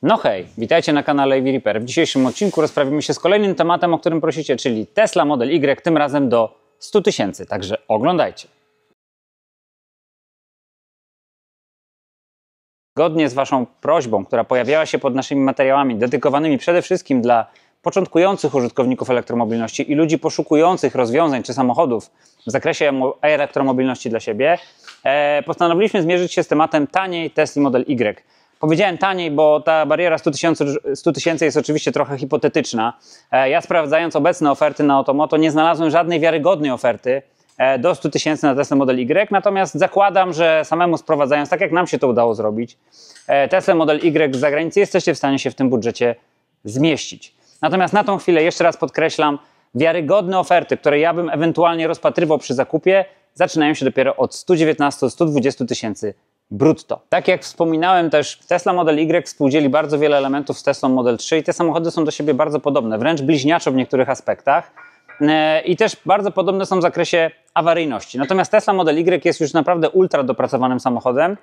No hej, witajcie na kanale EV Repair. W dzisiejszym odcinku rozprawimy się z kolejnym tematem, o którym prosicie, czyli Tesla Model Y, tym razem do 100 000, także oglądajcie. Zgodnie z Waszą prośbą, która pojawiała się pod naszymi materiałami, dedykowanymi przede wszystkim dla początkujących użytkowników elektromobilności i ludzi poszukujących rozwiązań czy samochodów w zakresie elektromobilności dla siebie, postanowiliśmy zmierzyć się z tematem taniej Tesla Model Y. Powiedziałem taniej, bo ta bariera 100 000 jest oczywiście trochę hipotetyczna. Ja, sprawdzając obecne oferty na Otomoto, nie znalazłem żadnej wiarygodnej oferty do 100 000 na Tesla Model Y, natomiast zakładam, że samemu sprowadzając, tak jak nam się to udało zrobić, Tesla Model Y z zagranicy jesteście w stanie się w tym budżecie zmieścić. Natomiast na tą chwilę, jeszcze raz podkreślam, wiarygodne oferty, które ja bym ewentualnie rozpatrywał przy zakupie, zaczynają się dopiero od 119–120 000 brutto. Tak jak wspominałem też, Tesla Model Y współdzieli bardzo wiele elementów z Teslą Model 3 i te samochody są do siebie bardzo podobne, wręcz bliźniaczo w niektórych aspektach i też bardzo podobne są w zakresie awaryjności. Natomiast Tesla Model Y jest już naprawdę ultra dopracowanym samochodem,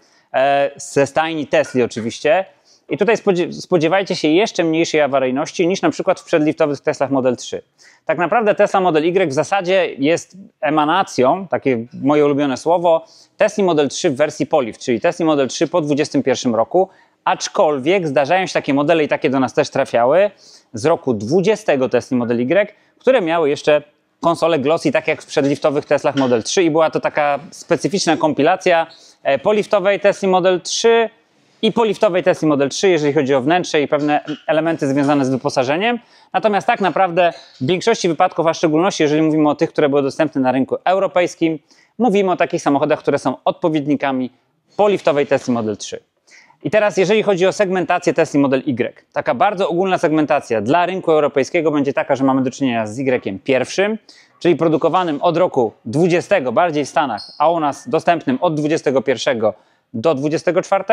ze stajni Tesli oczywiście, i tutaj spodziewajcie się jeszcze mniejszej awaryjności niż na przykład w przedliftowych Teslach Model 3. Tak naprawdę Tesla Model Y w zasadzie jest emanacją, takie moje ulubione słowo, Tesla Model 3 w wersji Poliv, czyli Tesla Model 3 po 2021 roku, aczkolwiek zdarzają się takie modele i takie do nas też trafiały z roku 20 Tesla Model Y, które miały jeszcze konsolę Glossy, tak jak w przedliftowych Teslach Model 3 i była to taka specyficzna kompilacja poliftowej Tesla Model 3 i poliftowej Tesla Model 3, jeżeli chodzi o wnętrze i pewne elementy związane z wyposażeniem. Natomiast tak naprawdę w większości wypadków, a w szczególności jeżeli mówimy o tych, które były dostępne na rynku europejskim, mówimy o takich samochodach, które są odpowiednikami poliftowej Tesla Model 3. I teraz jeżeli chodzi o segmentację Tesla Model Y, taka bardzo ogólna segmentacja dla rynku europejskiego będzie taka, że mamy do czynienia z Y pierwszym, czyli produkowanym od roku 20, bardziej w Stanach, a u nas dostępnym od 21 do 24,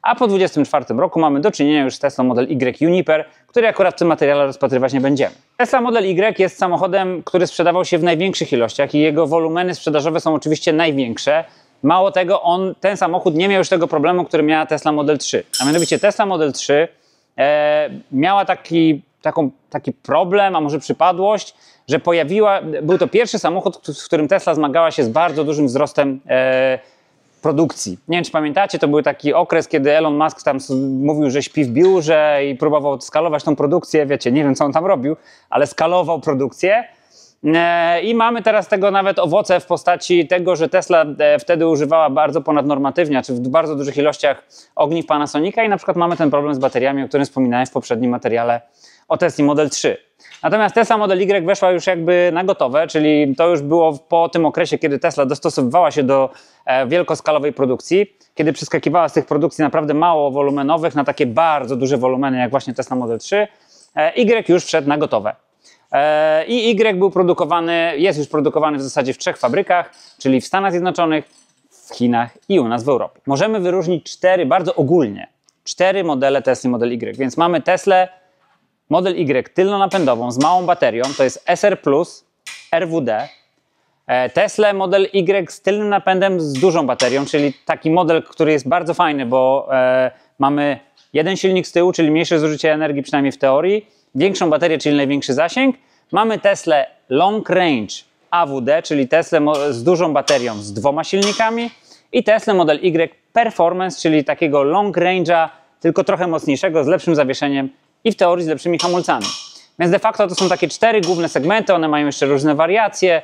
a po 24 roku mamy do czynienia już z Tesla Model Y Juniper, który akurat w tym materiale rozpatrywać nie będziemy. Tesla Model Y jest samochodem, który sprzedawał się w największych ilościach i jego wolumeny sprzedażowe są oczywiście największe. Mało tego, ten samochód nie miał już tego problemu, który miała Tesla Model 3. A mianowicie Tesla Model 3 miała taki problem, a może przypadłość, że był to pierwszy samochód, w którym Tesla zmagała się z bardzo dużym wzrostem produkcji. Nie wiem, czy pamiętacie, to był taki okres, kiedy Elon Musk tam mówił, że śpi w biurze i próbował skalować tą produkcję. Wiecie, nie wiem, co on tam robił, ale skalował produkcję. I mamy teraz tego nawet owoce w postaci tego, że Tesla wtedy używała bardzo ponadnormatywnie, czy w bardzo dużych ilościach ogniw Panasonica i na przykład mamy ten problem z bateriami, o którym wspominałem w poprzednim materiale o Tesla Model 3. Natomiast Tesla Model Y weszła już jakby na gotowe, czyli to już było po tym okresie, kiedy Tesla dostosowywała się do wielkoskalowej produkcji, kiedy przeskakiwała z tych produkcji naprawdę mało wolumenowych na takie bardzo duże wolumeny, jak właśnie Tesla Model 3, Y już wszedł na gotowe. I Y jest już produkowany w zasadzie w 3 fabrykach, czyli w Stanach Zjednoczonych, w Chinach i u nas w Europie. Możemy wyróżnić bardzo ogólnie 4 modele Tesla Model Y, więc mamy Teslę Model Y tylnonapędową z małą baterią, to jest SR+, RWD, Tesla Model Y z tylnym napędem z dużą baterią, czyli taki model, który jest bardzo fajny, bo mamy jeden silnik z tyłu, czyli mniejsze zużycie energii, przynajmniej w teorii, większą baterię, czyli największy zasięg. Mamy Teslę Long Range AWD, czyli Teslę z dużą baterią z 2 silnikami i Tesla Model Y Performance, czyli takiego long range'a, tylko trochę mocniejszego, z lepszym zawieszeniem i w teorii z lepszymi hamulcami. Więc de facto to są takie 4 główne segmenty, one mają jeszcze różne wariacje.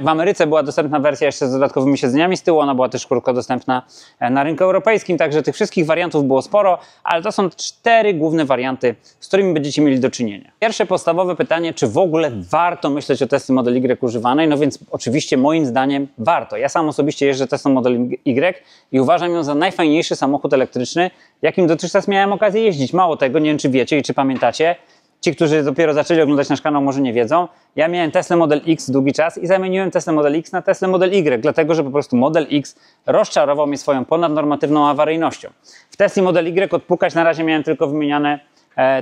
W Ameryce była dostępna wersja jeszcze z dodatkowymi siedzeniami z tyłu, ona była też krótko dostępna na rynku europejskim, także tych wszystkich wariantów było sporo, ale to są 4 główne warianty, z którymi będziecie mieli do czynienia. Pierwsze podstawowe pytanie, czy w ogóle warto myśleć o Tesla Model Y używanej? No więc oczywiście moim zdaniem warto. Ja sam osobiście jeżdżę Tesla Model Y i uważam ją za najfajniejszy samochód elektryczny, jakim dotychczas miałem okazję jeździć. Mało tego, nie wiem czy wiecie i czy pamiętacie, ci, którzy dopiero zaczęli oglądać nasz kanał, może nie wiedzą. Ja miałem Tesla Model X długi czas i zamieniłem Tesla Model X na Tesla Model Y, dlatego że po prostu Model X rozczarował mnie swoją ponadnormatywną awaryjnością. W Tesla Model Y odpukać na razie miałem tylko wymieniane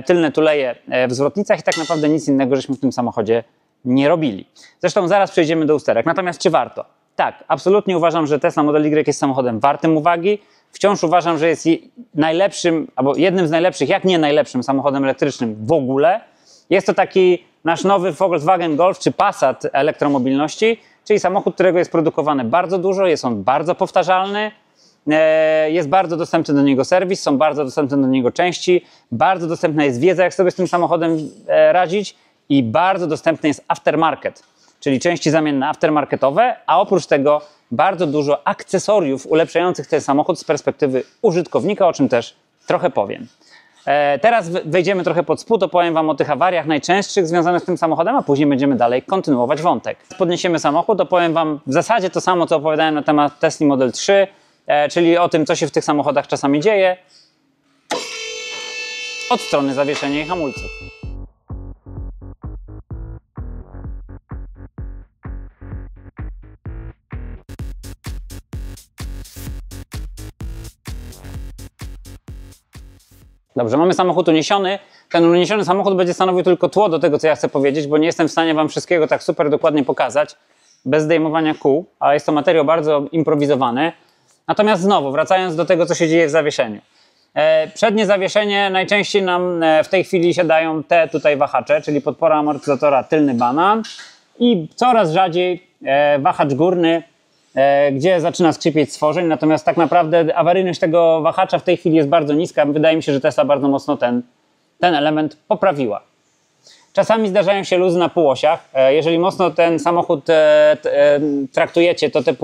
tylne tuleje w zwrotnicach i tak naprawdę nic innego żeśmy w tym samochodzie nie robili. Zresztą zaraz przejdziemy do usterek. Natomiast czy warto? Tak, absolutnie uważam, że Tesla Model Y jest samochodem wartym uwagi. wciąż uważam, że jest najlepszym, albo jednym z najlepszych, jak nie najlepszym samochodem elektrycznym w ogóle. Jest to taki nasz nowy Volkswagen Golf czy Passat elektromobilności, czyli samochód, którego jest produkowane bardzo dużo, jest on bardzo powtarzalny, jest bardzo dostępny do niego serwis, są bardzo dostępne do niego części, bardzo dostępna jest wiedza, jak sobie z tym samochodem radzić i bardzo dostępny jest aftermarket, czyli części zamienne aftermarketowe, a oprócz tego bardzo dużo akcesoriów ulepszających ten samochód z perspektywy użytkownika, o czym też trochę powiem. Teraz wejdziemy trochę pod spód, opowiem Wam o tych awariach najczęstszych związanych z tym samochodem, a później będziemy dalej kontynuować wątek. Podniesiemy samochód, opowiem Wam w zasadzie to samo, co opowiadałem na temat Tesla Model 3, czyli o tym, co się w tych samochodach czasami dzieje od strony zawieszenia i hamulców. Dobrze, mamy samochód uniesiony. Ten uniesiony samochód będzie stanowił tylko tło do tego, co ja chcę powiedzieć, bo nie jestem w stanie Wam wszystkiego tak super dokładnie pokazać, bez zdejmowania kół, a jest to materiał bardzo improwizowany. Natomiast znowu, wracając do tego, co się dzieje w zawieszeniu. Przednie zawieszenie najczęściej nam w tej chwili siadają te tutaj wahacze, czyli podpora amortyzatora tylny banan i coraz rzadziej wahacz górny, gdzie zaczyna skrzypieć stworzeń, natomiast tak naprawdę awaryjność tego wahacza w tej chwili jest bardzo niska. Wydaje mi się, że Tesla bardzo mocno ten element poprawiła. Czasami zdarzają się luzy na półosiach. Jeżeli mocno ten samochód traktujecie, to te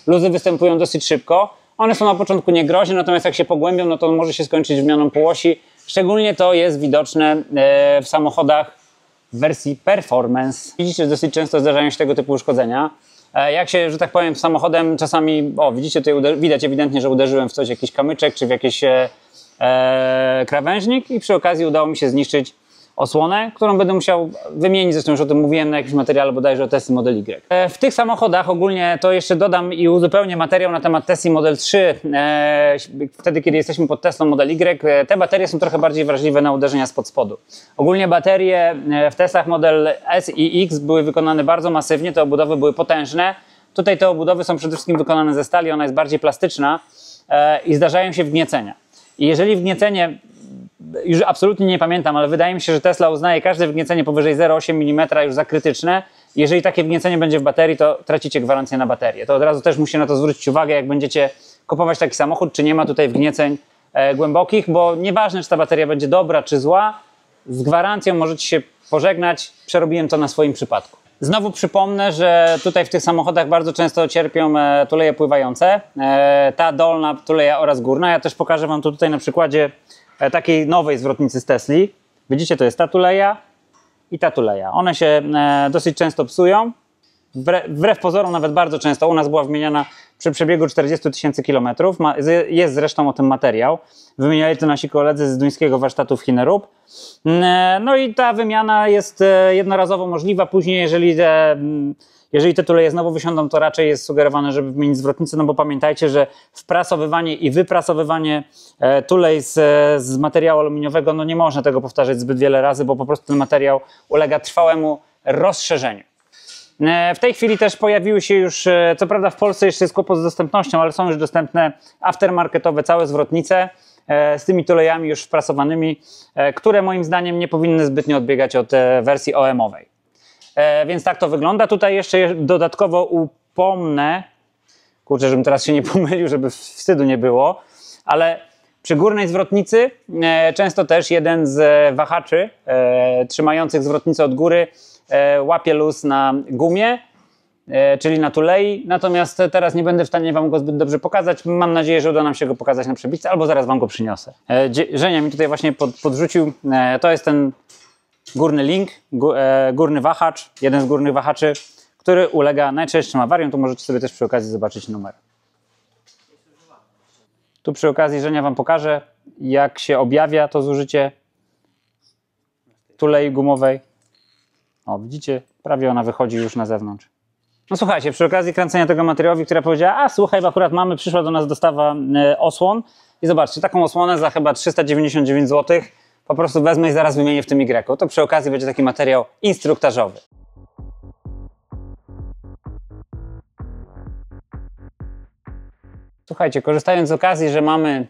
luzy występują dosyć szybko. One są na początku niegroźne, natomiast jak się pogłębią, no to może się skończyć wymianą półosi. Szczególnie to jest widoczne w samochodach w wersji Performance. Widzicie, że dosyć często zdarzają się tego typu uszkodzenia. Jak się, że tak powiem, samochodem czasami, widzicie tutaj, widać ewidentnie, że uderzyłem w coś, jakiś kamyczek, czy w jakiś krawężnik i przy okazji udało mi się zniszczyć osłonę, którą będę musiał wymienić, zresztą już o tym mówiłem na jakimś materiale bodajże o Tesla Model Y. W tych samochodach ogólnie to jeszcze dodam i uzupełnię materiał na temat Tesla Model 3, wtedy kiedy jesteśmy pod Teslą Model Y, te baterie są trochę bardziej wrażliwe na uderzenia spod spodu. Ogólnie baterie w Teslach Model S i X były wykonane bardzo masywnie, te obudowy były potężne. Tutaj te obudowy są przede wszystkim wykonane ze stali, ona jest bardziej plastyczna i zdarzają się wgniecenia. I jeżeli wgniecenie, już absolutnie nie pamiętam, ale wydaje mi się, że Tesla uznaje każde wgniecenie powyżej 0,8 mm już za krytyczne. Jeżeli takie wgniecenie będzie w baterii, to tracicie gwarancję na baterię. To od razu też musicie na to zwrócić uwagę, jak będziecie kupować taki samochód, czy nie ma tutaj wgnieceń głębokich, bo nieważne, czy ta bateria będzie dobra, czy zła, z gwarancją możecie się pożegnać. Przerobiłem to na swoim przypadku. Znowu przypomnę, że tutaj w tych samochodach bardzo często cierpią tuleje pływające. Ta dolna tuleja oraz górna. Ja też pokażę Wam to tutaj na przykładzie takiej nowej zwrotnicy z Tesli. Widzicie, to jest ta tuleja i ta tuleja. One się dosyć często psują. Wbrew pozorom nawet bardzo często. U nas była wymieniana przy przebiegu 40 000 kilometrów. Jest zresztą o tym materiał. Wymieniali to nasi koledzy z duńskiego warsztatu w Hinnerup. No i ta wymiana jest jednorazowo możliwa. Później, jeżeli te tuleje znowu wysiądą, to raczej jest sugerowane, żeby wymienić zwrotnicę, no bo pamiętajcie, że wprasowywanie i wyprasowywanie tulej z materiału aluminiowego, no nie można tego powtarzać zbyt wiele razy, bo po prostu ten materiał ulega trwałemu rozszerzeniu. W tej chwili też pojawiły się już, co prawda w Polsce jeszcze jest kłopot z dostępnością, ale są już dostępne aftermarketowe całe zwrotnice z tymi tulejami już wprasowanymi, które moim zdaniem nie powinny zbytnio odbiegać od wersji OM-owej. Więc tak to wygląda. Tutaj jeszcze dodatkowo upomnę, kurczę, żebym teraz się nie pomylił, żeby wstydu nie było, ale przy górnej zwrotnicy często też jeden z wahaczy trzymających zwrotnicę od góry łapie luz na gumie, czyli na tulei, natomiast teraz nie będę w stanie Wam go zbyt dobrze pokazać. Mam nadzieję, że uda nam się go pokazać na przebitce, albo zaraz Wam go przyniosę. Żenia mi tutaj właśnie podrzucił, to jest ten górny link, górny wahacz, jeden z górnych wahaczy, który ulega najczęstszym awariom. Tu możecie sobie też przy okazji zobaczyć numer. Tu przy okazji Żenia Wam pokaże, jak się objawia to zużycie tulei gumowej. O, widzicie, prawie ona wychodzi już na zewnątrz. No słuchajcie, przy okazji kręcenia tego materiału, która powiedziała, a słuchaj, akurat przyszła do nas dostawa osłon i zobaczcie, taką osłonę za chyba 399 zł po prostu wezmę i zaraz wymienię w tym Y. To przy okazji będzie taki materiał instruktażowy. Słuchajcie, korzystając z okazji, że mamy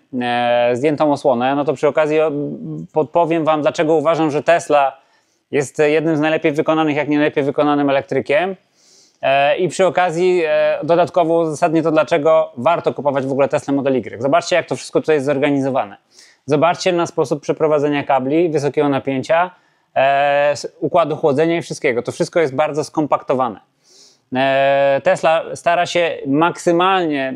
zdjętą osłonę, no to przy okazji podpowiem Wam, dlaczego uważam, że Tesla jest jednym z najlepiej wykonanych, jak nie najlepiej wykonanym elektrykiem. I przy okazji dodatkowo uzasadnię to, dlaczego warto kupować w ogóle Tesla Model Y. Zobaczcie, jak to wszystko tutaj jest zorganizowane. Zobaczcie na sposób przeprowadzenia kabli wysokiego napięcia, układu chłodzenia i wszystkiego. To wszystko jest bardzo skompaktowane. Tesla stara się maksymalnie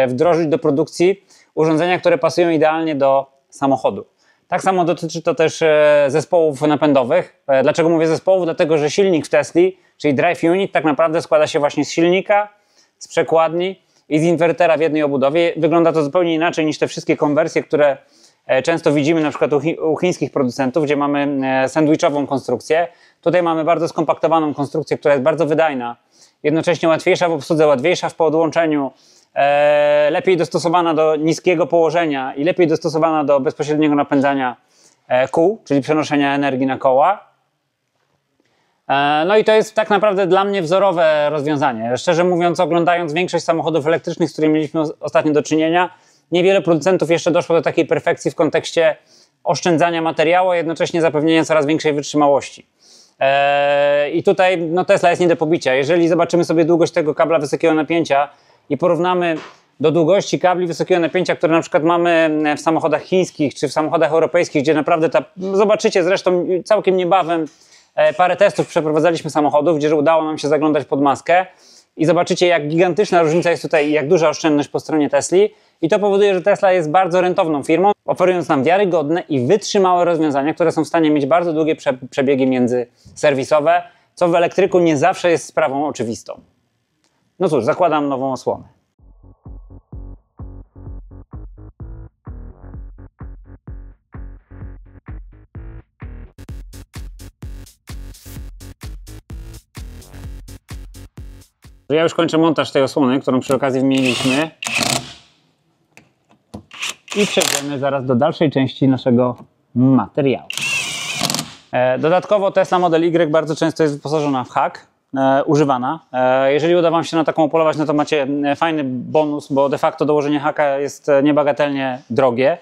wdrożyć do produkcji urządzenia, które pasują idealnie do samochodu. Tak samo dotyczy to też zespołów napędowych. Dlaczego mówię zespołów? Dlatego, że silnik w Tesli, czyli Drive Unit, tak naprawdę składa się właśnie z silnika, z przekładni i z inwertera w jednej obudowie. Wygląda to zupełnie inaczej niż te wszystkie konwersje, które często widzimy na przykład u chińskich producentów, gdzie mamy sandwichową konstrukcję. Tutaj mamy bardzo skompaktowaną konstrukcję, która jest bardzo wydajna, jednocześnie łatwiejsza w obsłudze, łatwiejsza w podłączeniu, lepiej dostosowana do niskiego położenia i lepiej dostosowana do bezpośredniego napędzania kół, czyli przenoszenia energii na koła. No i to jest tak naprawdę dla mnie wzorowe rozwiązanie. Szczerze mówiąc, oglądając większość samochodów elektrycznych, z którymi mieliśmy ostatnio do czynienia, niewiele producentów jeszcze doszło do takiej perfekcji w kontekście oszczędzania materiału, a jednocześnie zapewnienia coraz większej wytrzymałości. I tutaj no, Tesla jest nie do pobicia. Jeżeli zobaczymy sobie długość tego kabla wysokiego napięcia i porównamy do długości kabli wysokiego napięcia, które na przykład mamy w samochodach chińskich czy w samochodach europejskich, gdzie naprawdę zobaczycie zresztą całkiem niebawem parę testów przeprowadzaliśmy samochodów, gdzie udało nam się zaglądać pod maskę i zobaczycie, jak gigantyczna różnica jest tutaj i jak duża oszczędność po stronie Tesli. I to powoduje, że Tesla jest bardzo rentowną firmą, oferując nam wiarygodne i wytrzymałe rozwiązania, które są w stanie mieć bardzo długie przebiegi międzyserwisowe, co w elektryku nie zawsze jest sprawą oczywistą. No cóż, zakładam nową osłonę. Ja już kończę montaż tej osłony, którą przy okazji wymieniliśmy. I przejdziemy zaraz do dalszej części naszego materiału. Dodatkowo Tesla Model Y bardzo często jest wyposażona w hak, używana. Jeżeli uda Wam się na taką upolować, no to macie fajny bonus, bo de facto dołożenie haka jest niebagatelnie drogie.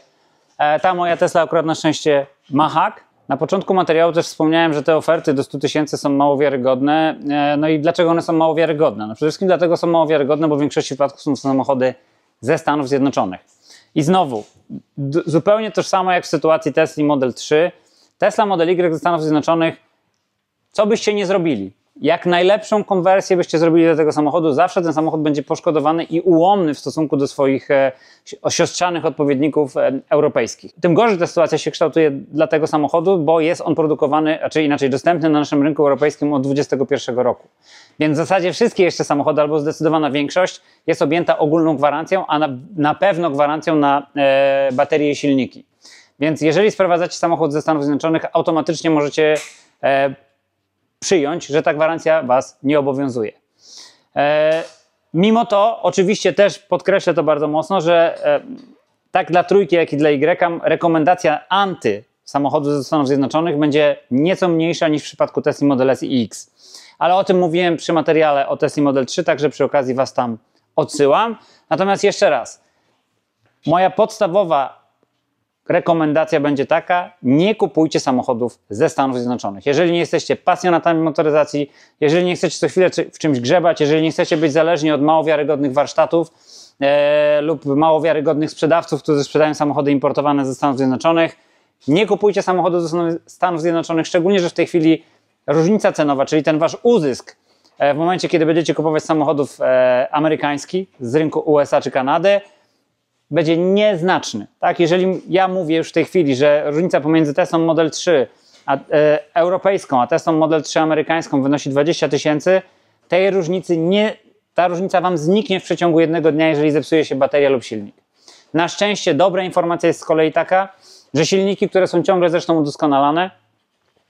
Ta moja Tesla akurat na szczęście ma hak. Na początku materiału też wspomniałem, że te oferty do 100 000 są mało wiarygodne. No i dlaczego one są mało wiarygodne? No przede wszystkim dlatego są mało wiarygodne, bo w większości przypadków są to samochody ze Stanów Zjednoczonych. I znowu, zupełnie tożsamo jak w sytuacji Tesla Model 3. Tesla Model Y ze Stanów Zjednoczonych, co byście nie zrobili, jak najlepszą konwersję byście zrobili do tego samochodu, zawsze ten samochód będzie poszkodowany i ułomny w stosunku do swoich siostrzanych odpowiedników europejskich. Tym gorzej ta sytuacja się kształtuje dla tego samochodu, bo jest on produkowany, a czy inaczej dostępny na naszym rynku europejskim od 2021 roku. Więc w zasadzie wszystkie jeszcze samochody, albo zdecydowana większość, jest objęta ogólną gwarancją, a na pewno gwarancją na baterie i silniki. Więc jeżeli sprowadzacie samochód ze Stanów Zjednoczonych, automatycznie możecie przyjąć, że ta gwarancja Was nie obowiązuje. Mimo to, oczywiście też podkreślę to bardzo mocno, że tak dla trójki, jak i dla Y rekomendacja anty samochodu ze Stanów Zjednoczonych będzie nieco mniejsza niż w przypadku Tesla Model S i X. Ale o tym mówiłem przy materiale o Tesla Model 3, także przy okazji Was tam odsyłam. Natomiast jeszcze raz, moja podstawowa rekomendacja będzie taka: nie kupujcie samochodów ze Stanów Zjednoczonych. Jeżeli nie jesteście pasjonatami motoryzacji, jeżeli nie chcecie co chwilę w czymś grzebać, jeżeli nie chcecie być zależni od mało wiarygodnych warsztatów lub mało wiarygodnych sprzedawców, którzy sprzedają samochody importowane ze Stanów Zjednoczonych, nie kupujcie samochodów ze Stanów Zjednoczonych, szczególnie że w tej chwili różnica cenowa, czyli ten Wasz uzysk w momencie, kiedy będziecie kupować samochodów amerykańskich z rynku USA czy Kanady, będzie nieznaczny. Tak? Jeżeli ja mówię już w tej chwili, że różnica pomiędzy Teslą Model 3 europejską a Teslą Model 3 amerykańską wynosi 20 000, ta różnica Wam zniknie w przeciągu jednego dnia, jeżeli zepsuje się bateria lub silnik. Na szczęście dobra informacja jest z kolei taka, że silniki, które są ciągle zresztą udoskonalane,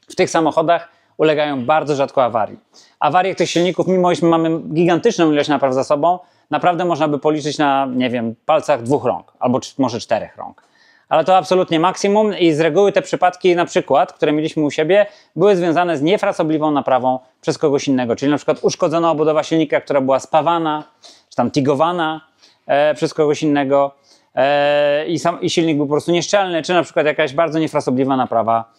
w tych samochodach ulegają bardzo rzadko awarii. Awarie tych silników, mimo iż mamy gigantyczną ilość napraw za sobą, naprawdę można by policzyć na, nie wiem, palcach 2 rąk, albo może 4 rąk. Ale to absolutnie maksimum i z reguły te przypadki, na przykład, które mieliśmy u siebie, były związane z niefrasobliwą naprawą przez kogoś innego. Czyli na przykład uszkodzona obudowa silnika, która była spawana, czy tam tigowana, przez kogoś innego i silnik był po prostu nieszczelny, czy na przykład jakaś bardzo niefrasobliwa naprawa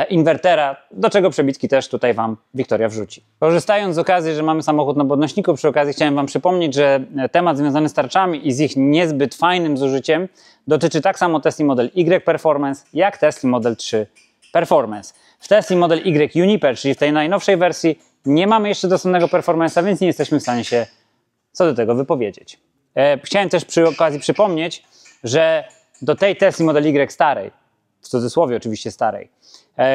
inwertera, do czego przebitki też tutaj Wam Wiktoria wrzuci. Korzystając z okazji, że mamy samochód na podnośniku, przy okazji chciałem Wam przypomnieć, że temat związany z tarczami i z ich niezbyt fajnym zużyciem dotyczy tak samo Tesla Model Y Performance, jak Tesla Model 3 Performance. W Tesla Model Y Uniper, czyli w tej najnowszej wersji, nie mamy jeszcze dostępnego Performance'a, więc nie jesteśmy w stanie się co do tego wypowiedzieć. Chciałem też przy okazji przypomnieć, że do tej Tesla Model Y starej, w cudzysłowie oczywiście starej,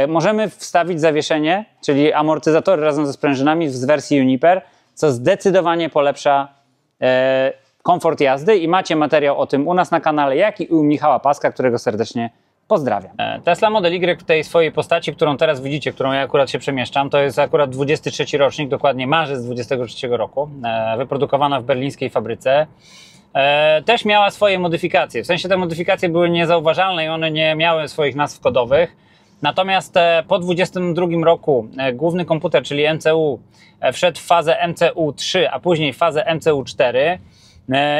możemy wstawić zawieszenie, czyli amortyzatory razem ze sprężynami z wersji Uniper, co zdecydowanie polepsza komfort jazdy i macie materiał o tym u nas na kanale, jak i u Michała Paska, którego serdecznie pozdrawiam. Tesla Model Y w tej swojej postaci, którą teraz widzicie, którą ja akurat się przemieszczam, to jest akurat 23 rocznik, dokładnie marzec 23 roku, wyprodukowana w berlińskiej fabryce. Też miała swoje modyfikacje, w sensie te modyfikacje były niezauważalne i one nie miały swoich nazw kodowych. Natomiast po 22 roku główny komputer, czyli MCU, wszedł w fazę MCU3, a później w fazę MCU4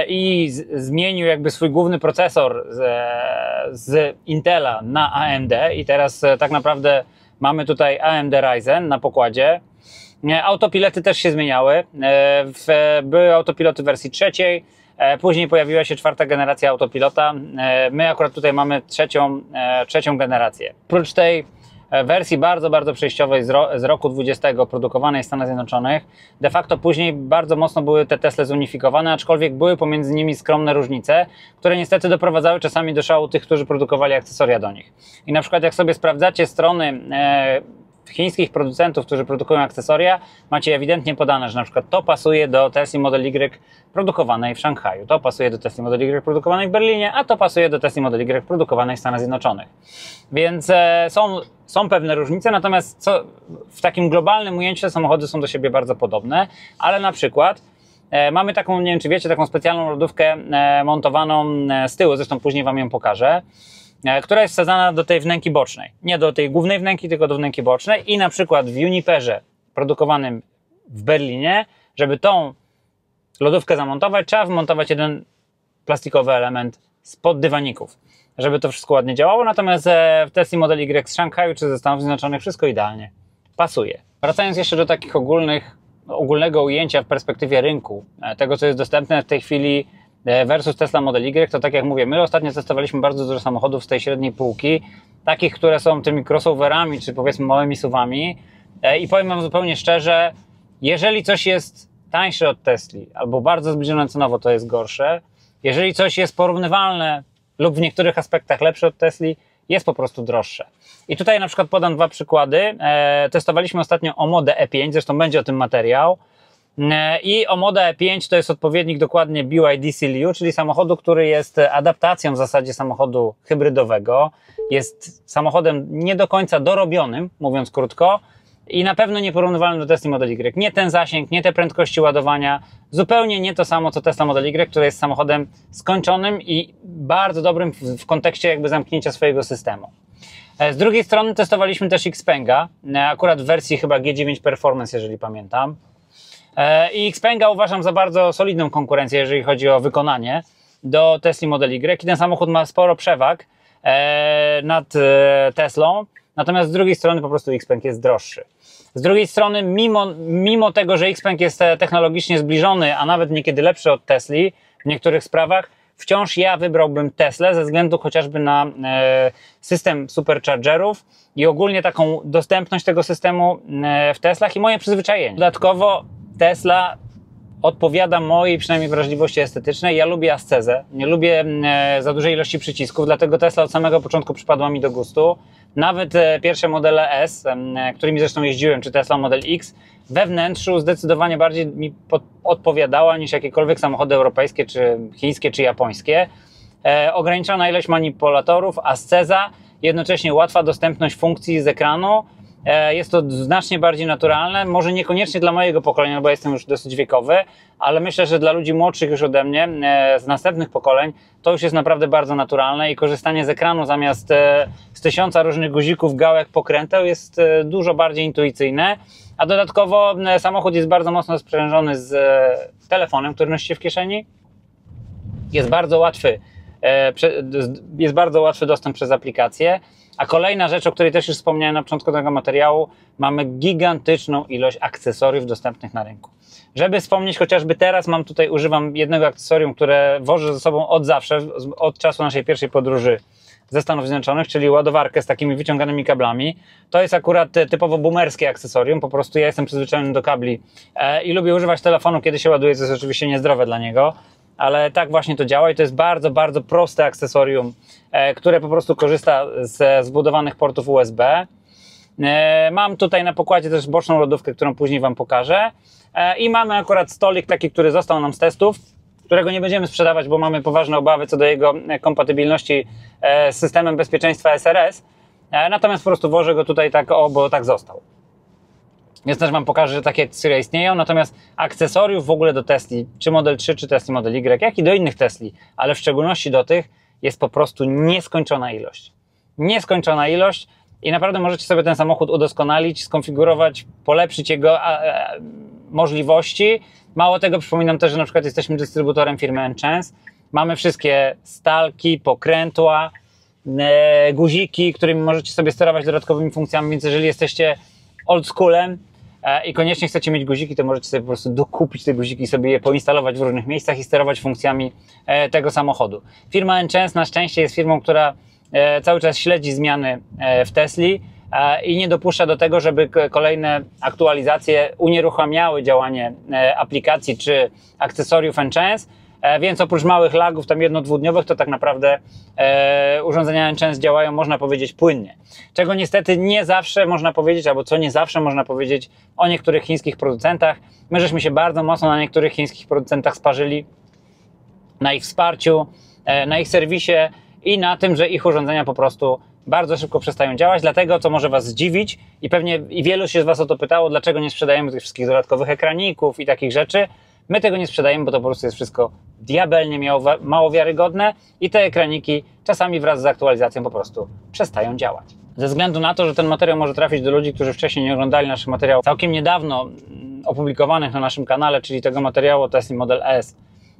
i zmienił jakby swój główny procesor z Intela na AMD i teraz tak naprawdę mamy tutaj AMD Ryzen na pokładzie. Autopiloty też się zmieniały, były autopiloty wersji trzeciej, później pojawiła się czwarta generacja autopilota, my akurat tutaj mamy trzecią generację. Oprócz tej wersji bardzo przejściowej z roku 20 produkowanej w Stanach Zjednoczonych, de facto później bardzo mocno były te Tesle zunifikowane, aczkolwiek były pomiędzy nimi skromne różnice, które niestety doprowadzały czasami do szału tych, którzy produkowali akcesoria do nich. I na przykład jak sobie sprawdzacie strony chińskich producentów, którzy produkują akcesoria, macie ewidentnie podane, że na przykład to pasuje do Tesla Model Y produkowanej w Szanghaju, to pasuje do Tesla Model Y produkowanej w Berlinie, a to pasuje do Tesla Model Y produkowanej w Stanach Zjednoczonych. Więc są pewne różnice, natomiast w takim globalnym ujęciu te samochody są do siebie bardzo podobne, ale na przykład mamy taką, nie wiem czy wiecie, taką specjalną lodówkę montowaną z tyłu, zresztą później Wam ją pokażę, która jest wsadzana do tej wnęki bocznej. Nie do tej głównej wnęki, tylko do wnęki bocznej i na przykład w Uniperze produkowanym w Berlinie, żeby tą lodówkę zamontować, trzeba wmontować jeden plastikowy element spod dywaników, żeby to wszystko ładnie działało, natomiast w Tesla Model Y z Szanghaju czy ze Stanów Zjednoczonych wszystko idealnie pasuje. Wracając jeszcze do takich ogólnego ujęcia w perspektywie rynku, tego co jest dostępne w tej chwili versus Tesla Model Y, to tak jak mówię, my ostatnio testowaliśmy bardzo dużo samochodów z tej średniej półki, takich, które są tymi crossoverami, czy powiedzmy małymi SUV-ami i powiem Wam zupełnie szczerze, jeżeli coś jest tańsze od Tesli, albo bardzo zbliżone cenowo, to jest gorsze, jeżeli coś jest porównywalne lub w niektórych aspektach lepsze od Tesli, jest po prostu droższe. I tutaj na przykład podam dwa przykłady. Testowaliśmy ostatnio Omodę E5, zresztą będzie o tym materiał. I Omoda E5 to jest odpowiednik dokładnie BYD Seal-U, czyli samochodu, który jest adaptacją w zasadzie samochodu hybrydowego. Jest samochodem nie do końca dorobionym, mówiąc krótko, i na pewno nieporównywalny do Tesla Model Y. Nie ten zasięg, nie te prędkości ładowania, zupełnie nie to samo co Tesla Model Y, który jest samochodem skończonym i bardzo dobrym w kontekście jakby zamknięcia swojego systemu. Z drugiej strony testowaliśmy też Xpenga, akurat w wersji chyba G9 Performance, jeżeli pamiętam. I Xpenga uważam za bardzo solidną konkurencję, jeżeli chodzi o wykonanie do Tesla Model Y. I ten samochód ma sporo przewag nad Teslą, natomiast z drugiej strony po prostu Xpeng jest droższy. Z drugiej strony, mimo tego, że Xpeng jest technologicznie zbliżony, a nawet niekiedy lepszy od Tesli w niektórych sprawach, wciąż ja wybrałbym Teslę ze względu chociażby na system superchargerów i ogólnie taką dostępność tego systemu w Teslach i moje przyzwyczajenie. Dodatkowo Tesla odpowiada mojej przynajmniej wrażliwości estetycznej. Ja lubię ascezę, nie lubię za dużej ilości przycisków, dlatego Tesla od samego początku przypadła mi do gustu. Nawet pierwsze modele S, którymi zresztą jeździłem, czy Tesla Model X, we wnętrzu zdecydowanie bardziej mi odpowiadała niż jakiekolwiek samochody europejskie, czy chińskie, czy japońskie. Ograniczona ilość manipulatorów, asceza, jednocześnie łatwa dostępność funkcji z ekranu. Jest to znacznie bardziej naturalne, może niekoniecznie dla mojego pokolenia, bo jestem już dosyć wiekowy, ale myślę, że dla ludzi młodszych już ode mnie, z następnych pokoleń, to już jest naprawdę bardzo naturalne i korzystanie z ekranu zamiast z 1000 różnych guzików, gałek, pokręteł jest dużo bardziej intuicyjne, a dodatkowo samochód jest bardzo mocno sprzężony z telefonem, który nosicie w kieszeni. jest bardzo łatwy dostęp przez aplikację. A kolejna rzecz, o której też już wspomniałem na początku tego materiału, mamy gigantyczną ilość akcesoriów dostępnych na rynku. Żeby wspomnieć, chociażby teraz używam jednego akcesorium, które wożę ze sobą od zawsze, od czasu naszej pierwszej podróży ze Stanów Zjednoczonych, czyli ładowarkę z takimi wyciąganymi kablami. To jest akurat typowo boomerskie akcesorium, po prostu ja jestem przyzwyczajony do kabli i lubię używać telefonu, kiedy się ładuje, co jest oczywiście niezdrowe dla niego, ale tak właśnie to działa i to jest bardzo, bardzo proste akcesorium, które po prostu korzysta ze zbudowanych portów USB. Mam tutaj na pokładzie też boczną lodówkę, którą później Wam pokażę i mamy akurat stolik taki, który został nam z testów, którego nie będziemy sprzedawać, bo mamy poważne obawy co do jego kompatybilności z systemem bezpieczeństwa SRS, natomiast po prostu włożę go tutaj tak, bo tak został. Więc też Wam pokażę, że takie akcesoria istnieją, natomiast akcesoriów w ogóle do Tesli, czy Model 3, czy Tesla Model Y, jak i do innych Tesli, ale w szczególności do tych, jest po prostu nieskończona ilość. Nieskończona ilość i naprawdę możecie sobie ten samochód udoskonalić, skonfigurować, polepszyć jego możliwości. Mało tego, przypominam też, że na przykład jesteśmy dystrybutorem firmy Enchance. Mamy wszystkie stalki, pokrętła, guziki, którymi możecie sobie sterować dodatkowymi funkcjami, więc jeżeli jesteście oldschoolem i koniecznie chcecie mieć guziki, to możecie sobie po prostu dokupić te guziki i sobie je poinstalować w różnych miejscach i sterować funkcjami tego samochodu. Firma Enchance na szczęście jest firmą, która cały czas śledzi zmiany w Tesli i nie dopuszcza do tego, żeby kolejne aktualizacje unieruchamiały działanie aplikacji czy akcesoriów Enchance, więc oprócz małych lagów tam 1-2 dniowych, to tak naprawdę urządzenia Enchance działają, można powiedzieć, płynnie. Czego niestety nie zawsze można powiedzieć, albo co nie zawsze można powiedzieć o niektórych chińskich producentach. My żeśmy się bardzo mocno na niektórych chińskich producentach sparzyli, na ich wsparciu, na ich serwisie i na tym, że ich urządzenia po prostu bardzo szybko przestają działać, dlatego, co może Was zdziwić i pewnie wielu się z Was o to pytało, dlaczego nie sprzedajemy tych wszystkich dodatkowych ekraników i takich rzeczy. My tego nie sprzedajemy, bo to po prostu jest wszystko diabelnie mało wiarygodne i te ekraniki czasami wraz z aktualizacją po prostu przestają działać. Ze względu na to, że ten materiał może trafić do ludzi, którzy wcześniej nie oglądali naszych materiałów całkiem niedawno opublikowanych na naszym kanale, czyli tego materiału o Tesla Model S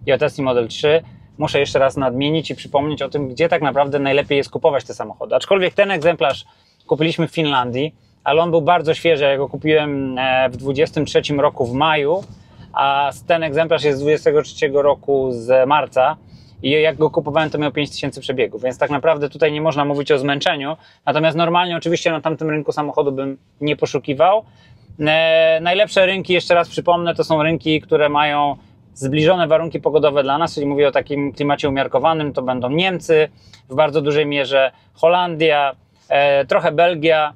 i o Tesla Model 3, muszę jeszcze raz nadmienić i przypomnieć o tym, gdzie tak naprawdę najlepiej jest kupować te samochody. Aczkolwiek ten egzemplarz kupiliśmy w Finlandii, ale on był bardzo świeży. Ja go kupiłem w 23 roku w maju, a ten egzemplarz jest z 23 roku z marca i jak go kupowałem, to miał 5000 przebiegów, więc tak naprawdę tutaj nie można mówić o zmęczeniu, natomiast normalnie oczywiście na tamtym rynku samochodu bym nie poszukiwał. Najlepsze rynki, jeszcze raz przypomnę, to są rynki, które mają zbliżone warunki pogodowe dla nas, czyli mówię o takim klimacie umiarkowanym, to będą Niemcy, w bardzo dużej mierze Holandia, trochę Belgia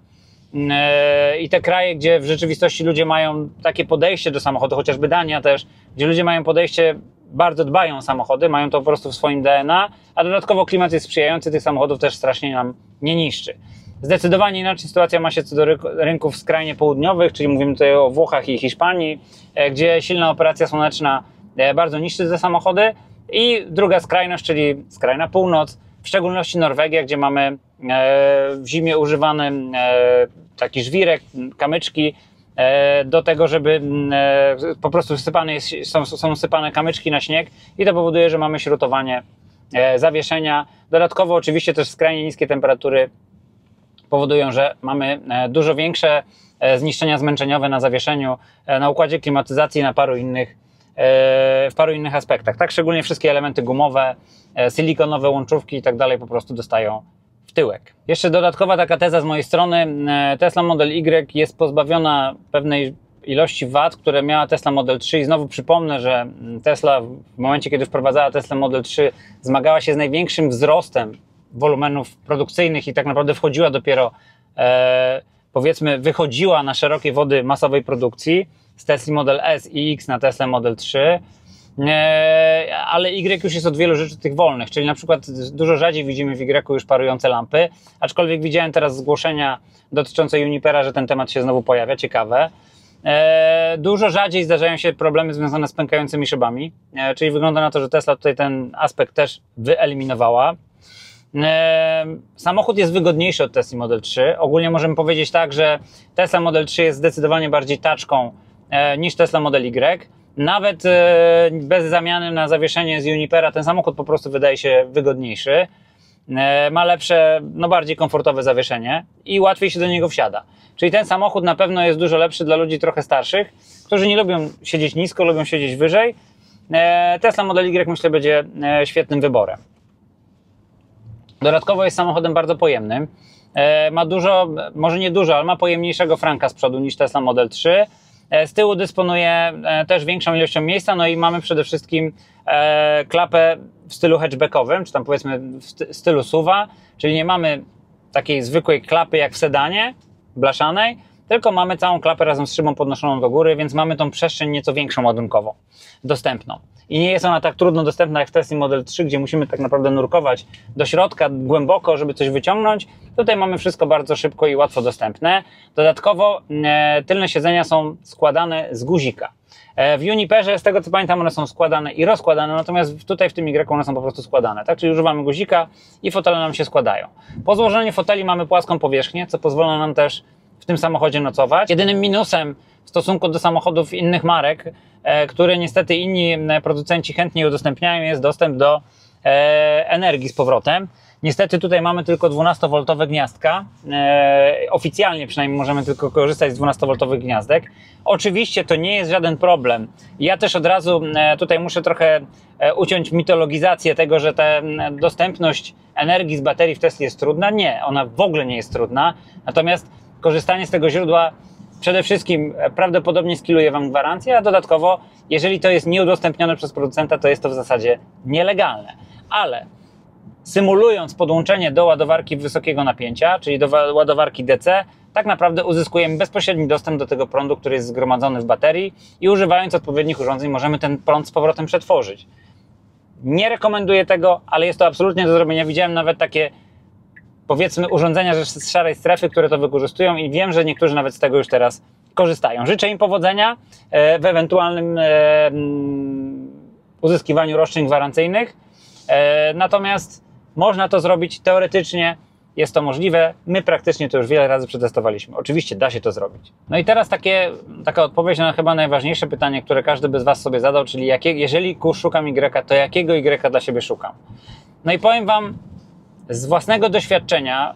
i te kraje, gdzie w rzeczywistości ludzie mają takie podejście do samochodu, chociażby Dania też, gdzie ludzie mają podejście, bardzo dbają o samochody, mają to po prostu w swoim DNA, a dodatkowo klimat jest sprzyjający, tych samochodów też strasznie nam nie niszczy. Zdecydowanie inaczej sytuacja ma się co do rynków skrajnie południowych, czyli mówimy tutaj o Włochach i Hiszpanii, gdzie silna operacja słoneczna bardzo niszczy te samochody i druga skrajność, czyli skrajna północ, w szczególności Norwegia, gdzie mamy w zimie używany taki żwirek, kamyczki do tego, żeby po prostu są sypane kamyczki na śnieg i to powoduje, że mamy śrutowanie zawieszenia. Dodatkowo oczywiście też skrajnie niskie temperatury powodują, że mamy dużo większe zniszczenia zmęczeniowe na zawieszeniu, na układzie klimatyzacji, w paru innych aspektach. Tak, szczególnie wszystkie elementy gumowe, silikonowe łączówki i tak dalej po prostu dostają w tyłek. Jeszcze dodatkowa taka teza z mojej strony. Tesla Model Y jest pozbawiona pewnej ilości wad, które miała Tesla Model 3 i znowu przypomnę, że Tesla w momencie, kiedy wprowadzała Tesla Model 3, zmagała się z największym wzrostem wolumenów produkcyjnych i tak naprawdę wchodziła dopiero, powiedzmy, wychodziła na szerokie wody masowej produkcji z Tesla Model S i X na Tesla Model 3, ale Y już jest od wielu rzeczy tych wolnych, czyli na przykład dużo rzadziej widzimy w Y już parujące lampy, aczkolwiek widziałem teraz zgłoszenia dotyczące Junipera, że ten temat się znowu pojawia, ciekawe. Dużo rzadziej zdarzają się problemy związane z pękającymi szybami, czyli wygląda na to, że Tesla tutaj ten aspekt też wyeliminowała. Samochód jest wygodniejszy od Tesla Model 3. Ogólnie możemy powiedzieć tak, że Tesla Model 3 jest zdecydowanie bardziej taczką niż Tesla Model Y. Nawet bez zamiany na zawieszenie z Junipera ten samochód po prostu wydaje się wygodniejszy. Ma lepsze, no bardziej komfortowe zawieszenie i łatwiej się do niego wsiada. Czyli ten samochód na pewno jest dużo lepszy dla ludzi trochę starszych, którzy nie lubią siedzieć nisko, lubią siedzieć wyżej. Tesla Model Y myślę będzie świetnym wyborem. Dodatkowo jest samochodem bardzo pojemnym. Ma dużo, może nie dużo, ale ma pojemniejszego franka z przodu niż Tesla Model 3. Z tyłu dysponuje też większą ilością miejsca, no i mamy przede wszystkim klapę w stylu hatchbackowym, czy tam powiedzmy w stylu SUV-a, czyli nie mamy takiej zwykłej klapy jak w sedanie, blaszanej, tylko mamy całą klapę razem z szybą podnoszoną do góry, więc mamy tą przestrzeń nieco większą ładunkowo dostępną. I nie jest ona tak trudno dostępna jak w Tesla Model 3, gdzie musimy tak naprawdę nurkować do środka głęboko, żeby coś wyciągnąć. Tutaj mamy wszystko bardzo szybko i łatwo dostępne. Dodatkowo tylne siedzenia są składane z guzika. W Juniperze, z tego co pamiętam, one są składane i rozkładane, natomiast tutaj w tym Y one są po prostu składane. Tak? Czyli używamy guzika i fotele nam się składają. Po złożeniu foteli mamy płaską powierzchnię, co pozwala nam też w tym samochodzie nocować. Jedynym minusem w stosunku do samochodów innych marek, które niestety inni producenci chętnie udostępniają, jest dostęp do energii z powrotem. Niestety tutaj mamy tylko 12V gniazdka. Oficjalnie przynajmniej możemy tylko korzystać z 12V gniazdek. Oczywiście to nie jest żaden problem. Ja też od razu tutaj muszę trochę uciąć mitologizację tego, że ta dostępność energii z baterii w Tesli jest trudna. Nie, ona w ogóle nie jest trudna. Natomiast korzystanie z tego źródła przede wszystkim prawdopodobnie skiluje Wam gwarancję, a dodatkowo, jeżeli to jest nieudostępnione przez producenta, to jest to w zasadzie nielegalne. Ale symulując podłączenie do ładowarki wysokiego napięcia, czyli do ładowarki DC, tak naprawdę uzyskujemy bezpośredni dostęp do tego prądu, który jest zgromadzony w baterii i używając odpowiednich urządzeń możemy ten prąd z powrotem przetworzyć. Nie rekomenduję tego, ale jest to absolutnie do zrobienia. Widziałem nawet takie, powiedzmy, urządzenia z szarej strefy, które to wykorzystują i wiem, że niektórzy nawet z tego już teraz korzystają. Życzę im powodzenia w ewentualnym uzyskiwaniu roszczeń gwarancyjnych. Natomiast można to zrobić teoretycznie, jest to możliwe. My praktycznie to już wiele razy przetestowaliśmy. Oczywiście da się to zrobić. No i teraz taka odpowiedź na chyba najważniejsze pytanie, które każdy by z Was sobie zadał, czyli jeżeli szukam Y, to jakiego Y dla siebie szukam? No i powiem Wam z własnego doświadczenia,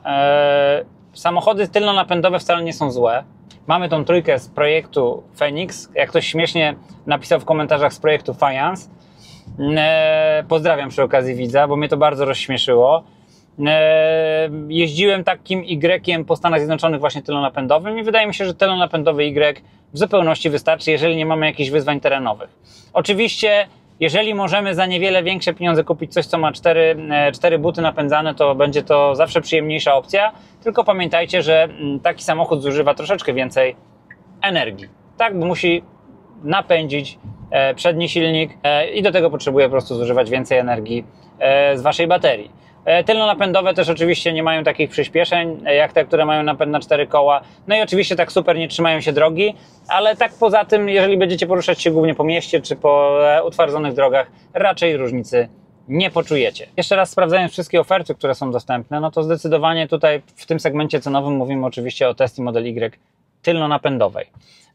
samochody tylnonapędowe wcale nie są złe. Mamy tą trójkę z projektu Phoenix, jak ktoś śmiesznie napisał w komentarzach z projektu Fayence. Pozdrawiam przy okazji widza, bo mnie to bardzo rozśmieszyło. Jeździłem takim Y po Stanach Zjednoczonych właśnie tylonapędowym i wydaje mi się, że tylonapędowy Y w zupełności wystarczy, jeżeli nie mamy jakichś wyzwań terenowych. Oczywiście, jeżeli możemy za niewiele większe pieniądze kupić coś, co ma 4 buty napędzane, to będzie to zawsze przyjemniejsza opcja, tylko pamiętajcie, że taki samochód zużywa troszeczkę więcej energii. Tak, bo musi napędzić przedni silnik i do tego potrzebuje po prostu zużywać więcej energii z Waszej baterii. Tylnonapędowe też oczywiście nie mają takich przyspieszeń jak te, które mają napęd na 4 koła. No i oczywiście tak super nie trzymają się drogi, ale tak poza tym, jeżeli będziecie poruszać się głównie po mieście czy po utwardzonych drogach, raczej różnicy nie poczujecie. Jeszcze raz sprawdzając wszystkie oferty, które są dostępne, no to zdecydowanie tutaj w tym segmencie cenowym mówimy oczywiście o Tesli Model Y tylnonapędowej.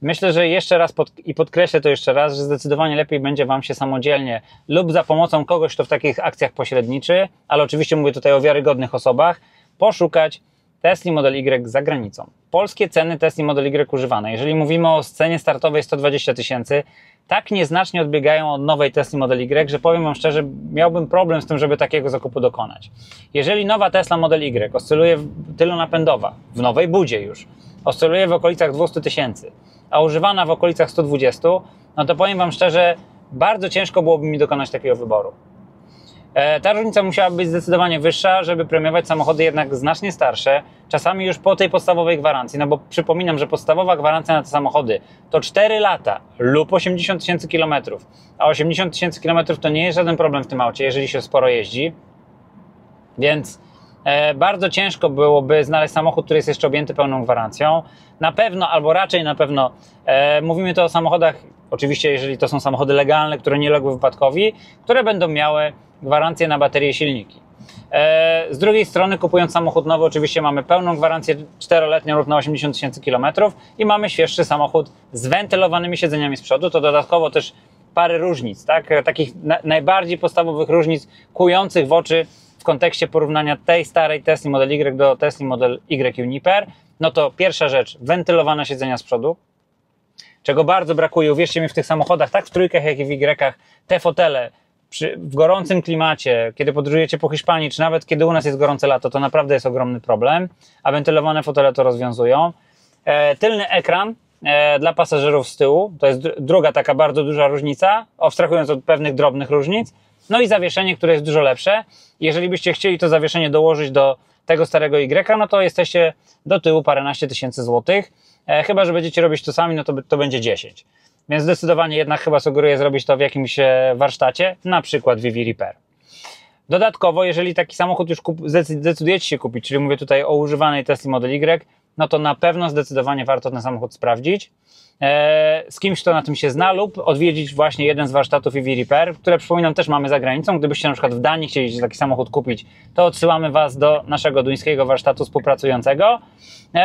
Myślę, że jeszcze raz podkreślę to jeszcze raz, że zdecydowanie lepiej będzie Wam się samodzielnie lub za pomocą kogoś, kto w takich akcjach pośredniczy, ale oczywiście mówię tutaj o wiarygodnych osobach, poszukać Tesli Model Y za granicą. Polskie ceny Tesli Model Y używane, jeżeli mówimy o cenie startowej 120 000, tak nieznacznie odbiegają od nowej Tesli Model Y, że powiem Wam szczerze, miałbym problem z tym, żeby takiego zakupu dokonać. Jeżeli nowa Tesla Model Y oscyluje tylonapędowa, w nowej budzie już, oscyluje w okolicach 200 000, a używana w okolicach 120, no to powiem Wam szczerze, bardzo ciężko byłoby mi dokonać takiego wyboru. Ta różnica musiała być zdecydowanie wyższa, żeby premiować samochody jednak znacznie starsze, czasami już po tej podstawowej gwarancji, no bo przypominam, że podstawowa gwarancja na te samochody to 4 lata lub 80 000 km, a 80 000 km to nie jest żaden problem w tym aucie, jeżeli się sporo jeździ, więc bardzo ciężko byłoby znaleźć samochód, który jest jeszcze objęty pełną gwarancją. Na pewno, albo raczej na pewno, mówimy tu o samochodach, oczywiście jeżeli to są samochody legalne, które nie uległy wypadkowi, które będą miały gwarancję na baterie i silniki. Z drugiej strony, kupując samochód nowy, oczywiście mamy pełną gwarancję 4-letnią lub na 80 000 km i mamy świeższy samochód z wentylowanymi siedzeniami z przodu. To dodatkowo też parę różnic, tak? Takich najbardziej podstawowych różnic kłujących w oczy w kontekście porównania tej starej Tesli Model Y do Tesli Model Y Juniper. No to pierwsza rzecz, wentylowane siedzenia z przodu, czego bardzo brakuje, uwierzcie mi, w tych samochodach, tak w trójkach, jak i w Y, te fotele w gorącym klimacie, kiedy podróżujecie po Hiszpanii, czy nawet kiedy u nas jest gorące lato, to naprawdę jest ogromny problem, a wentylowane fotele to rozwiązują. Tylny ekran dla pasażerów z tyłu, to jest druga taka bardzo duża różnica, abstrahując od pewnych drobnych różnic. No i zawieszenie, które jest dużo lepsze. Jeżeli byście chcieli to zawieszenie dołożyć do tego starego Y, no to jesteście do tyłu paręnaście tysięcy złotych. Chyba że będziecie robić to sami, no to będzie 10. Więc zdecydowanie jednak chyba sugeruję zrobić to w jakimś warsztacie, na przykład Vivi Repair. Dodatkowo, jeżeli taki samochód już zdecydujecie się kupić, czyli mówię tutaj o używanej Tesli Model Y, no to na pewno zdecydowanie warto ten samochód sprawdzić. Z kimś, kto na tym się zna, lub odwiedzić właśnie jeden z warsztatów Vivi Repair, które, przypominam, też mamy za granicą. Gdybyście na przykład w Danii chcieli taki samochód kupić, to odsyłamy Was do naszego duńskiego warsztatu współpracującego.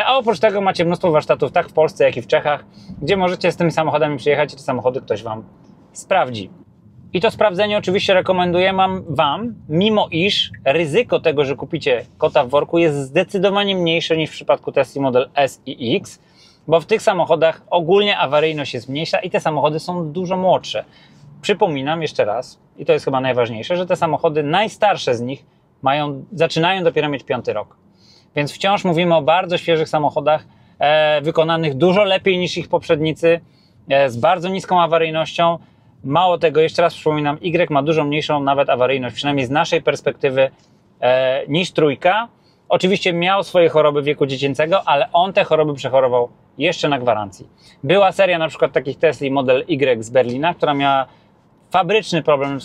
A oprócz tego macie mnóstwo warsztatów tak w Polsce, jak i w Czechach, gdzie możecie z tymi samochodami przyjechać i te samochody ktoś Wam sprawdzi. I to sprawdzenie oczywiście rekomenduję Wam, mimo iż ryzyko tego, że kupicie kota w worku, jest zdecydowanie mniejsze niż w przypadku Tesla Model S i X, bo w tych samochodach ogólnie awaryjność jest mniejsza i te samochody są dużo młodsze. Przypominam jeszcze raz, i to jest chyba najważniejsze, że te samochody, najstarsze z nich, zaczynają dopiero mieć 5. rok. Więc wciąż mówimy o bardzo świeżych samochodach, wykonanych dużo lepiej niż ich poprzednicy, z bardzo niską awaryjnością. Mało tego, jeszcze raz przypominam, Y ma dużo mniejszą nawet awaryjność, przynajmniej z naszej perspektywy, niż trójka. Oczywiście miał swoje choroby wieku dziecięcego, ale on te choroby przechorował jeszcze na gwarancji. Była seria na przykład takich Tesli Model Y z Berlina, która miała fabryczny problem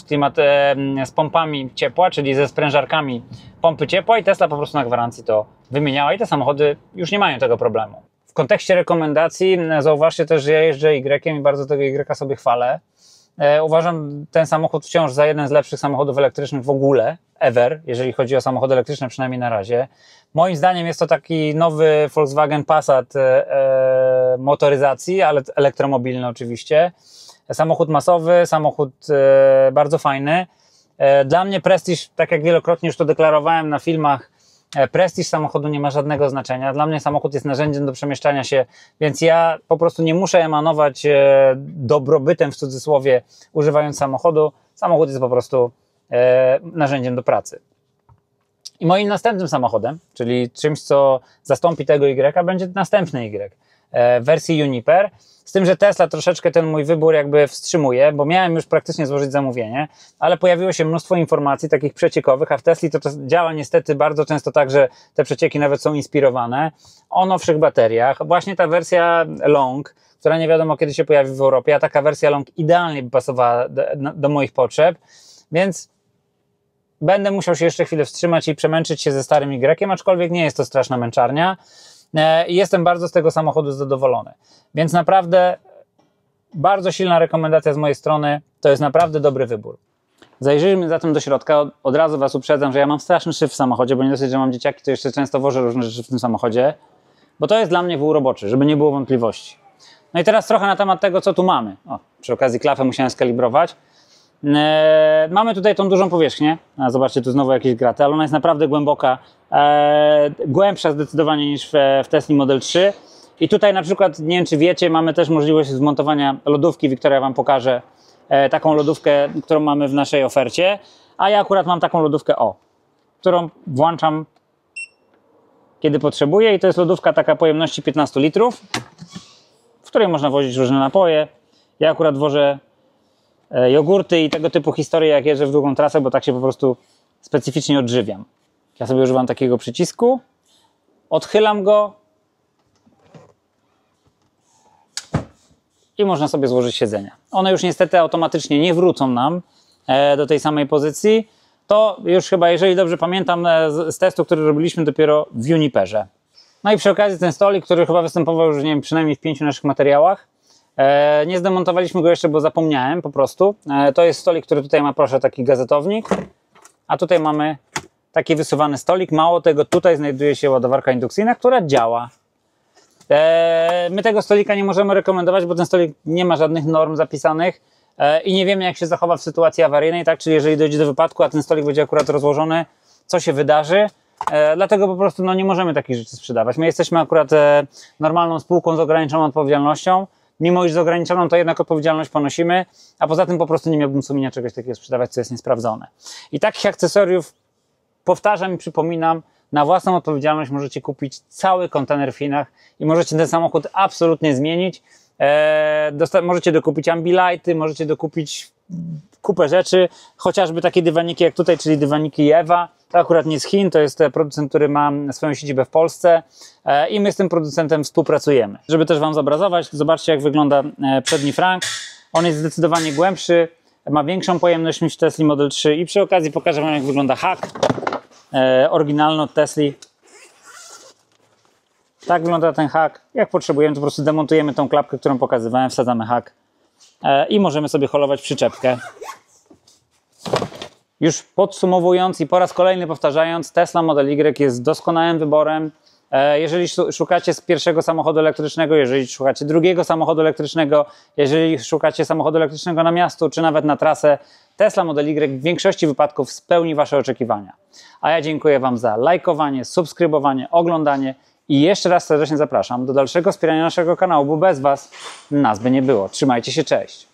z pompami ciepła, czyli ze sprężarkami pompy ciepła, i Tesla po prostu na gwarancji to wymieniała i te samochody już nie mają tego problemu. W kontekście rekomendacji zauważcie też, że ja jeżdżę Y i bardzo tego Y sobie chwalę. Uważam ten samochód wciąż za jeden z lepszych samochodów elektrycznych w ogóle, ever, jeżeli chodzi o samochody elektryczne, przynajmniej na razie. Moim zdaniem jest to taki nowy Volkswagen Passat motoryzacji, ale elektromobilny oczywiście. Samochód masowy, samochód bardzo fajny. Dla mnie prestiż, tak jak wielokrotnie już to deklarowałem na filmach, prestiż samochodu nie ma żadnego znaczenia. Dla mnie samochód jest narzędziem do przemieszczania się, więc ja po prostu nie muszę emanować dobrobytem w cudzysłowie, używając samochodu. Samochód jest po prostu narzędziem do pracy. I moim następnym samochodem, czyli czymś, co zastąpi tego Y, będzie następny Y w wersji Juniper. Z tym, że Tesla troszeczkę ten mój wybór jakby wstrzymuje, bo miałem już praktycznie złożyć zamówienie, ale pojawiło się mnóstwo informacji takich przeciekowych, a w Tesli to działa niestety bardzo często tak, że te przecieki nawet są inspirowane o nowszych bateriach. Właśnie ta wersja Long, która nie wiadomo kiedy się pojawi w Europie, a taka wersja Long idealnie by pasowała do moich potrzeb, więc będę musiał się jeszcze chwilę wstrzymać i przemęczyć się ze starym Y, aczkolwiek nie jest to straszna męczarnia. Jestem bardzo z tego samochodu zadowolony. Więc naprawdę bardzo silna rekomendacja z mojej strony. To jest naprawdę dobry wybór. Zajrzyjmy zatem do środka. Od razu Was uprzedzam, że ja mam straszny syf w samochodzie, bo nie dosyć, że mam dzieciaki, to jeszcze często wożę różne rzeczy w tym samochodzie, bo to jest dla mnie wół roboczy, żeby nie było wątpliwości. No i teraz trochę na temat tego, co tu mamy. Przy okazji klafę musiałem skalibrować. Mamy tutaj tą dużą powierzchnię. Zobaczcie, tu znowu jakieś graty, ale ona jest naprawdę głęboka. Głębsza zdecydowanie niż w Tesla Model 3. I tutaj na przykład, nie wiem czy wiecie, mamy też możliwość zmontowania lodówki. Wiktoria Wam pokaże taką lodówkę, którą mamy w naszej ofercie. A ja akurat mam taką lodówkę, którą włączam kiedy potrzebuję. I to jest lodówka taka pojemności 15 litrów, w której można wozić różne napoje. Ja akurat wożę jogurty i tego typu historie, jak jeżdżę w długą trasę, bo tak się po prostu specyficznie odżywiam. Ja sobie używam takiego przycisku, odchylam go i można sobie złożyć siedzenia. One już niestety automatycznie nie wrócą nam do tej samej pozycji. To już chyba, jeżeli dobrze pamiętam, z testu, który robiliśmy dopiero w Juniperze. No i przy okazji ten stolik, który chyba występował już, nie wiem, przynajmniej w 5 naszych materiałach. Nie zdemontowaliśmy go jeszcze, bo zapomniałem po prostu. To jest stolik, który tutaj ma, proszę, taki gazetownik. A tutaj mamy taki wysuwany stolik. Mało tego, tutaj znajduje się ładowarka indukcyjna, która działa. My tego stolika nie możemy rekomendować, bo ten stolik nie ma żadnych norm zapisanych. i nie wiemy, jak się zachowa w sytuacji awaryjnej, tak? Czyli jeżeli dojdzie do wypadku, a ten stolik będzie akurat rozłożony, co się wydarzy. Dlatego po prostu nie możemy takich rzeczy sprzedawać. My jesteśmy akurat normalną spółką z ograniczoną odpowiedzialnością. Mimo iż z ograniczoną, to jednak odpowiedzialność ponosimy, a poza tym po prostu nie miałbym sumienia czegoś takiego sprzedawać, co jest niesprawdzone. I takich akcesoriów, powtarzam i przypominam, na własną odpowiedzialność możecie kupić cały kontener w Chinach i możecie ten samochód absolutnie zmienić. Możecie dokupić Ambilighty, możecie dokupić kupę rzeczy, chociażby takie dywaniki jak tutaj, czyli dywaniki Ewa. To akurat nie z Chin, to jest producent, który ma swoją siedzibę w Polsce i my z tym producentem współpracujemy. Żeby też Wam zobrazować, zobaczcie, jak wygląda przedni frank. On jest zdecydowanie głębszy, ma większą pojemność niż Tesla Model 3 i przy okazji pokażę Wam, jak wygląda hak oryginalny od Tesli. Tak wygląda ten hak. Jak potrzebujemy, to po prostu demontujemy tą klapkę, którą pokazywałem, wsadzamy hak i możemy sobie holować przyczepkę. Już podsumowując i po raz kolejny powtarzając, Tesla Model Y jest doskonałym wyborem. Jeżeli szukacie pierwszego samochodu elektrycznego, jeżeli szukacie drugiego samochodu elektrycznego, jeżeli szukacie samochodu elektrycznego na miasto, czy nawet na trasę, Tesla Model Y w większości wypadków spełni Wasze oczekiwania. A ja dziękuję Wam za lajkowanie, subskrybowanie, oglądanie i jeszcze raz serdecznie zapraszam do dalszego wspierania naszego kanału, bo bez Was nas by nie było. Trzymajcie się, cześć!